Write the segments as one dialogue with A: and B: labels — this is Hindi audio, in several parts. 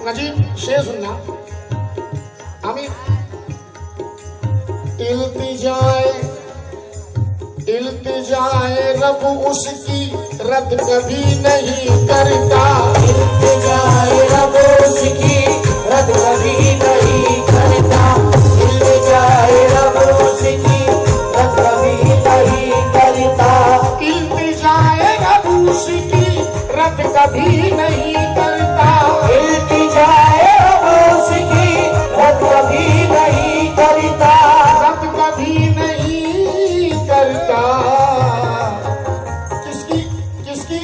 A: नजीब शेर सुनना। हमें इल्तिजाए रब उसकी रद्द कभी नहीं करता।
B: इल्तिजाए रब उसकी रद्द कभी नहीं करता। इल्तिजाए रब उसकी रद्द कभी नहीं करता।
A: इल्तिजाए रब उसकी रद्द कभी नहीं करता।
B: इल्तिजाए रब उसकी रद्द कभी नहीं करता।
A: रद्द कभी नहीं करता। किसकी किसकी?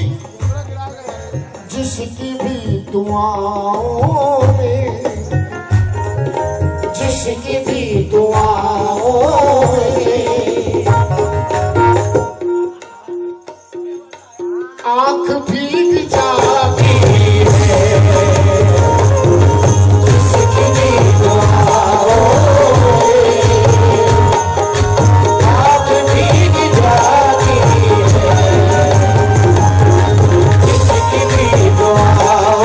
A: जिसकी भी दुआओं में, जिसकी भी दुआओं में आंख भीग जाती है।
B: जिसकी भी दुआओं में आँख भीग जाती है। जिसकी भी दुआओं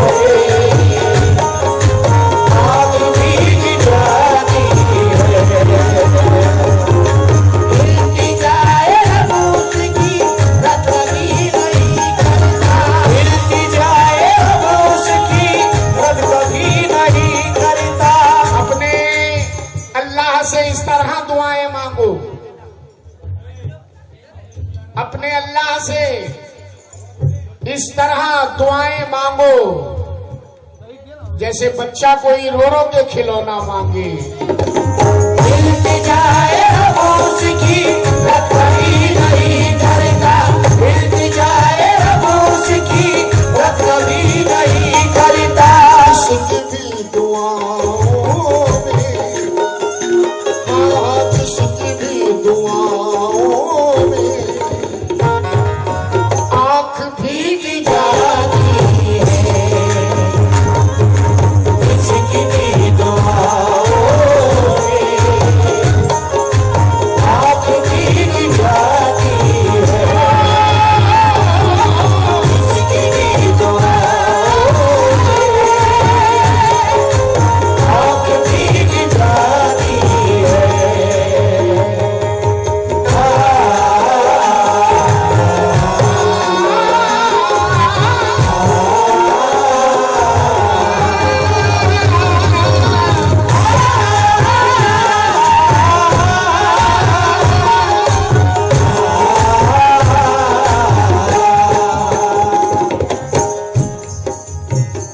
B: में आँख भीग जाती है। इल्तिजाए रब उसकी रद्द कभी नहीं करता। इल्तिजाए रब उसकी रद्द कभी नहीं करता।
A: अपने अल्लाह से इस तरह दुआएं मांगो, अपने अल्लाह से इस तरह दुआएं मांगो जैसे बच्चा कोई रो रो के खिलौना मांगे।
B: इल्तिजाए रब उसकी रद्द कभी नहीं करता। इल्तिजाए रब उसकी रद्द कभी नहीं करता।
A: जिसकी भी दुआओं में, हाँ, जिसकी भी दुआओं में आंख भीग जाती है।
B: जिसकी भी दुआओं में आँख भीग जाती है। जिसकी भी दुआओं में आँख भीग जाती है।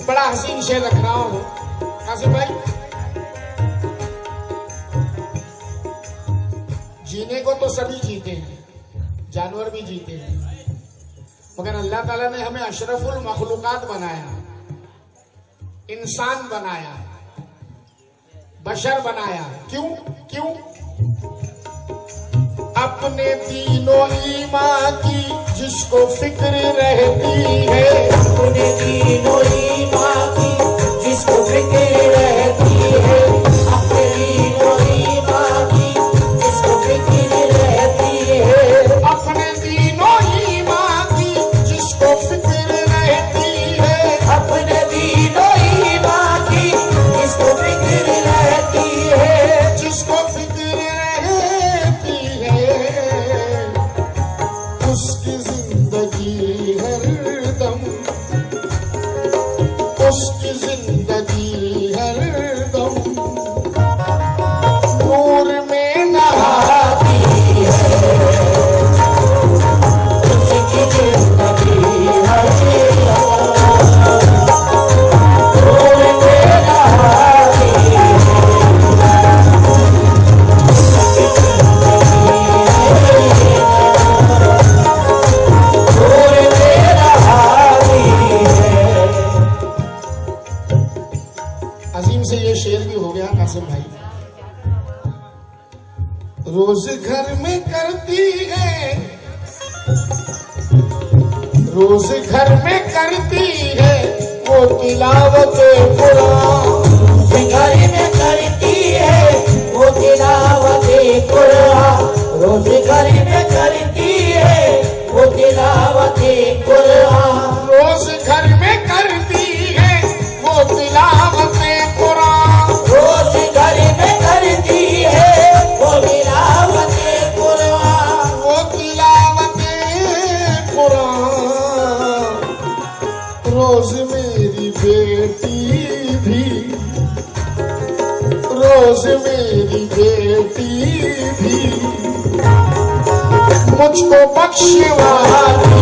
A: बड़ा हसीन शेर रख रहा हूं कासिम भाई। जीने को तो सभी जीते हैं, जानवर भी जीते हैं, मगर अल्लाह ताला ने हमें अशरफुल मखलूकात बनाया, इंसान बनाया, बशर बनाया। क्यों क्यों? अपने दीनों ईमान की जिसको फिक्र रहती है।
B: अपने दीनों ईमान की जिसको फिक्र रहती है। अपने दीनों ईमान की जिसको फिक्र रहती है।
A: अपने दीनों ईमान की जिसको फिक्र रहती है।
B: अपने दीनों ईमान की जिसको फिक्र रहती है।
A: जिसको फिक्र रहती है उसकी जिंदगी हरदम, उसकी जिंदगी हरदम नूर में नहाती है।
B: उसकी जिंदगी हरदम नूर में नहाती है। उसकी जिंदगी नूर में नहाती है।
A: अजीम से ये शेर भी हो गया कासिम भाई। रोज घर में करती है, रोज घर में करती है वो तिलावत कुरान।
B: घर में करती है वो तिलावत कुरान। रोज घर में करती है वो तिलावत कुरान।
A: रोज घर में करती है वो मेरी बेटी भी, रोज मेरी बेटी भी मुझको बख्शवाती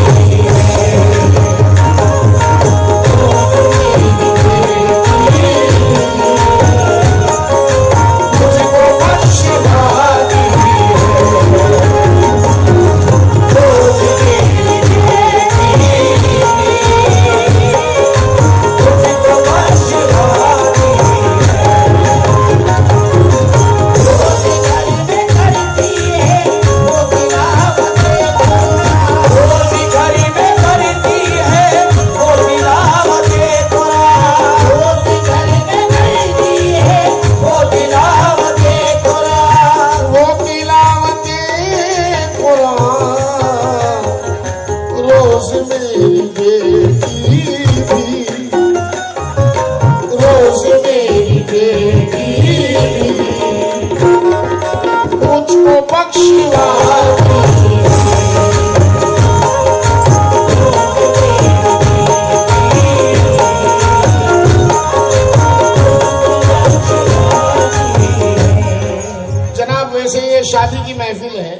A: शादी की महफिल है,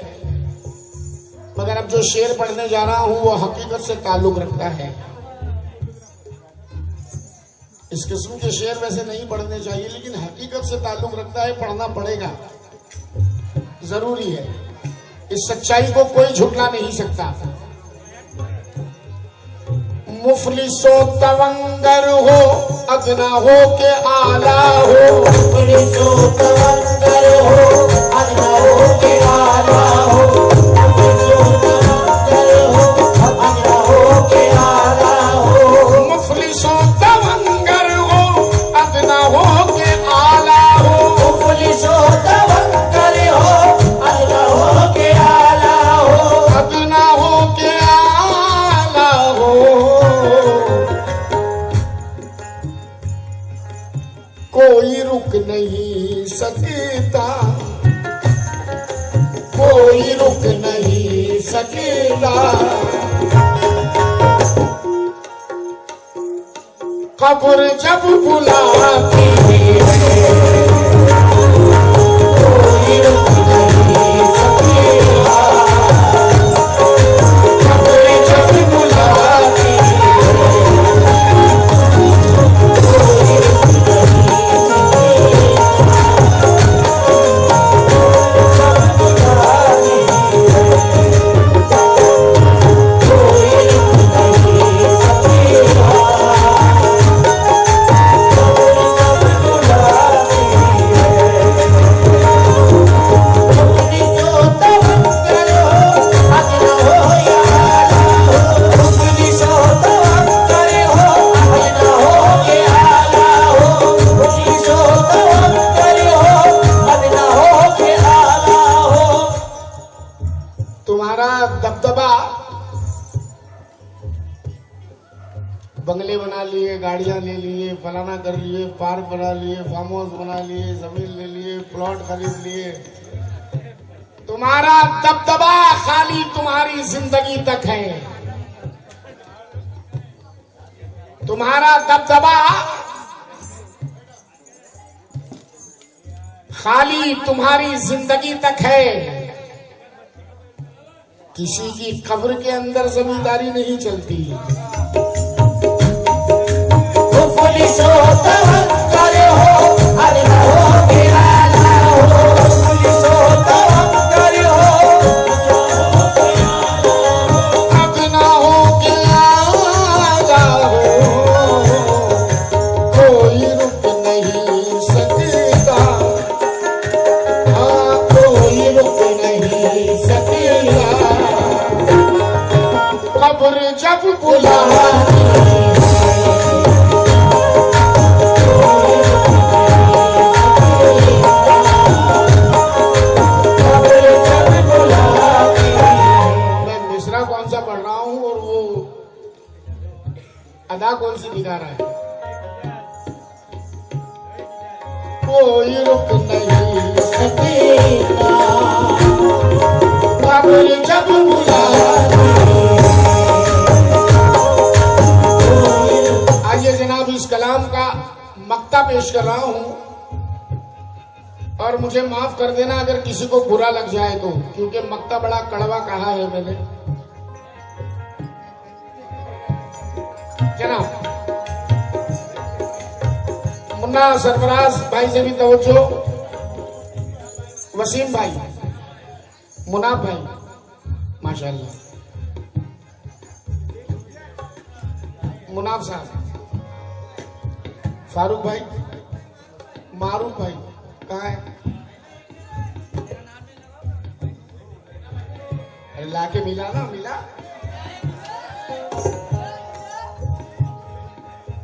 A: मगर अब जो शेर पढ़ने जा रहा हूं वो हकीकत से ताल्लुक रखता है। इस किस्म के शेर वैसे नहीं पढ़ने चाहिए, लेकिन हकीकत से ताल्लुक रखता है, पढ़ना पड़ेगा, जरूरी है। इस सच्चाई को कोई झुटला नहीं सकता। मुफलिसो तवंगर हो, अदना हो के आला हो,
B: मुफलिसो तवंगर हो, अदना हो के आला हो, मुफलिसो तवंगर हो, अदना हो के आला हो,
A: मुफलिसो तवंगर हो, अदना हो के आला हो,
B: मुफलिसो तवंगर हो, अदना हो के आला हो,
A: अदना हो के आला हो। कोई रुक नहीं सकता, कोई रुक नहीं सकता, कब्र जब बुलाती है, कोई रुक नहीं सकता, कब्र जब बुलाती है, कोई रुक दबदबा, बंगले बना लिए, गाड़ियां ले लिए, फलाना कर लिए, पार्क बना लिए, फार्म हाउस बना लिए, जमीन ले लिए, प्लॉट खरीद लिए। तुम्हारा दबदबा खाली तुम्हारी जिंदगी तक है। तुम्हारा दबदबा खाली तुम्हारी जिंदगी तक है। किसी की कब्र के अंदर जमींदारी नहीं चलती।
B: मुफलिसो तवंगर हो, अदना हो के आला हो, मुफलिसो तवंगर हो,
A: अदना हो के आला हो, कोई रुक नहीं सकता, हाँ कोई रुक नहीं सकता, कब्र जब बुलाती अदा कौन सी दिखा रहा है। कोई रुक नहीं सकता, कब्र जब बुलाती। आइए जनाब इस कलाम का मक्ता पेश कर रहा हूं और मुझे माफ कर देना अगर किसी को बुरा लग जाए तो, क्योंकि मक्ता बड़ा कड़वा कहा है मैंने। जनाब मुन्ना सरफराज भाई से भी तवज्जो, वसीम भाई, मुनाफ भाई, माशाल्लाह, मुनाफ साहब, फारूक भाई, मारूफ भाई कहाँ है? अरे लाके मिला ना, मिला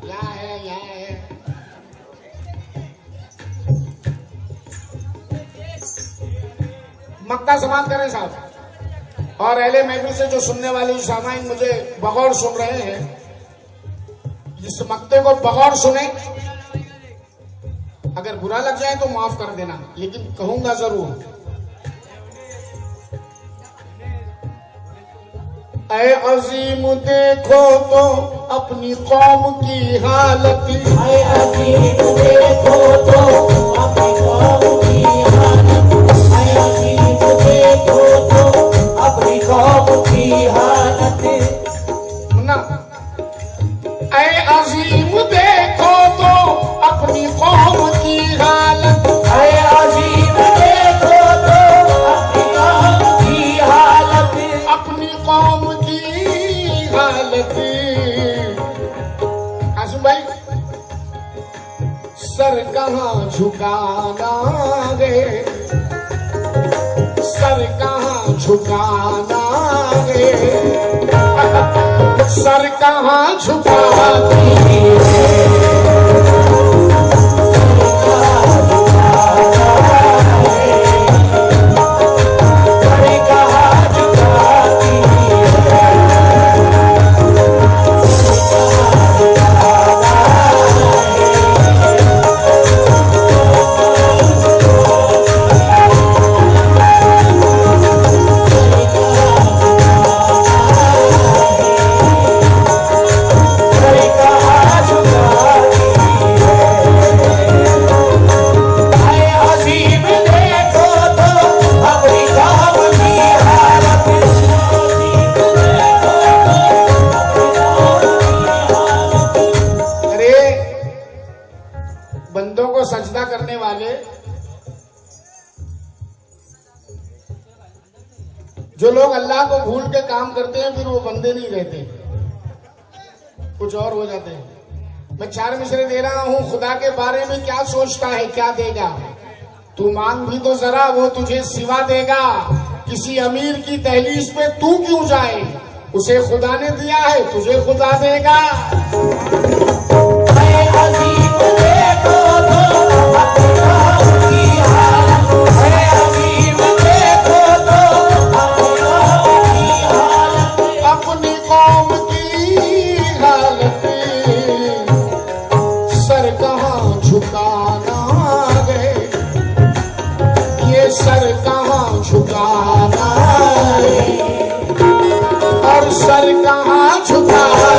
A: यहाँ है, यहाँ है। मक्का समाप्त करें साहब। और अहले महफिल से जो सुनने वाले सामाइन मुझे बगौर सुन रहे हैं, इस मक्ते को बगौर सुने, अगर बुरा लग जाए तो माफ कर देना, लेकिन कहूंगा जरूर। ऐ अजीम देखो तो अपनी कौम की हालत,
B: ऐ अजीम देखो तो अपनी कौम की हालत, ऐ अजीम देखो तो अपनी कौम की हालत।
A: ना ऐ अजीम देखो तो अपनी कौम की हालत,
B: ऐ अजीम देखो तो अपनी कौम की हालत,
A: अपनी कौम की हालत। आजू भाई, सर कहाँ झुकाना रे, सर कहाँ झुकाना रे, सर कहाँ झुकाती बंदों को सजदा करने वाले जो लोग अल्लाह को भूल के काम करते हैं, फिर वो बंदे नहीं रहते, कुछ और हो जाते हैं। मैं 4 मिसरे दे रहा हूं। खुदा के बारे में क्या सोचता है, क्या देगा? तू मांग भी तो जरा, वो तुझे सिवा देगा। किसी अमीर की दहलीज पे तू क्यों जाए, उसे खुदा ने दिया है, तुझे खुदा देगा। अपनी कौम की हालत, सर कहाँ झुकाना रे, ये सर कहाँ झुकाना रे, और सर कहाँ झुकाना।